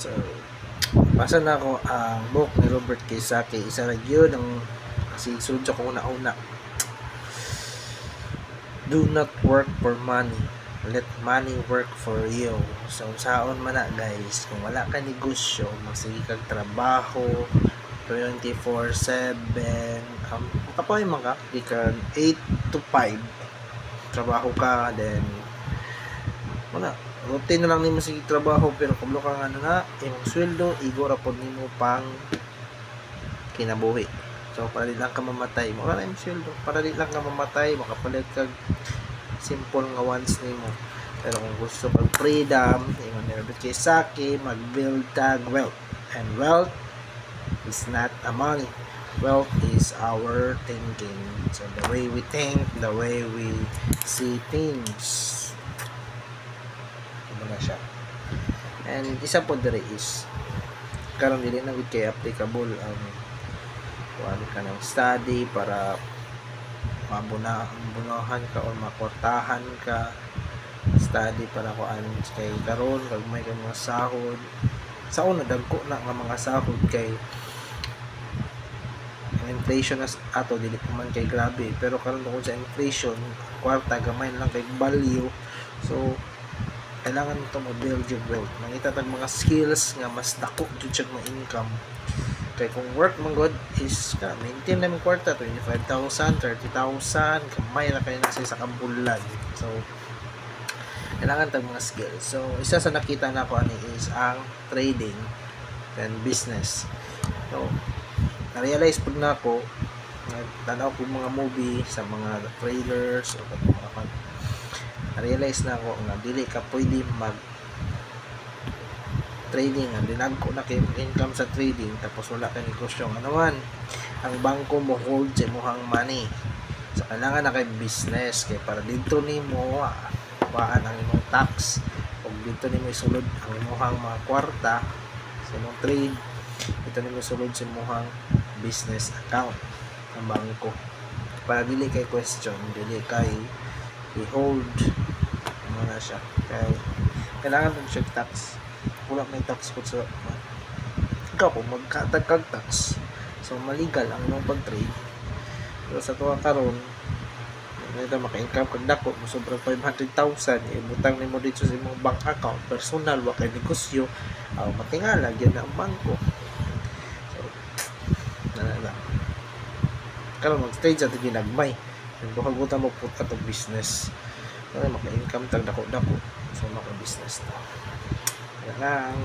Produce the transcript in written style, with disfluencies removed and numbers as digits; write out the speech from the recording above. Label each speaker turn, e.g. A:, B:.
A: So, basa na ako ang book ni Robert Kiyosaki. Isa na yun ang sinunod ko una-una. Do not work for money. Let money work for you. So, saon man na guys, kung wala ka negosyo, magsige kag trabaho 24/7. Kapoy man ka, di ka 8 to 5 trabaho ka, then wala, routine na lang nimo sige trabaho, pero kung ka nga na imong sweldo, igora pod nimo pang kinabuhi. So, para di lang ka mamatay, mura na imong sweldo, para di lang ka mamatay, makapalit kag simple nga wants nimo. Pero kung gusto pag freedom, ingon ni Robert Kiyosaki, mag-build tag wealth. And wealth is not a money. Wealth is our thinking. So the way we think, the way we see things. Ano na siya. And isa po dire is karon dili na gud kay applicable ang kuan ka ng study para mabunahan ka o makwartahan ka. Study para kuan kay karon kag may mga sahod. Sa una dagko na nga mga sahod kay ang inflation as ato dili man kay grabe, pero karon tungod sa inflation kwarta gamay lang kay value. So kailangan mo mo build your wealth, mangita tag mga skills nga mas dako jud siya mga income. Kay kung work man god is ka maintain na yung kwarta 25,000, 30,000 kamay na kay nasa sa kambulan. So kailangan tag mga skills. So isa sa nakita na ko ani is ang trading and business. So na-realize pag na ako nagtanaw ko mga movie sa mga trailers o mga na-realize na ako nga dili ka pwede mag trading, ang dinagko na kay income sa trading tapos wala ka negosyo. Ano man ang bangko mo hold sa imong money. So kailangan na kay business kay para dito nimo kuhaan ang imong tax ug dito nimo isulod ang imong mga kwarta sa imong trade. Dito nimo isulod sa imong business account ng bangko para dili kay question, dili kay i-hold na siya. Kaya kailangan mo siya tax. Wala may tax po sa ikaw po magkatagkag tax. So maligal ang imong pag-trade. Pero sa tuwa karon nito maka-income kag dako mo sobrang 500,000 ibutang nimo dito sa imong bank account personal wa kay negosyo matingala gyud ang bangko. So nana karon mag-trade sa ginagmay buhagutan mo pud atong business para maka-income tag dako-dako so maka-business na lang.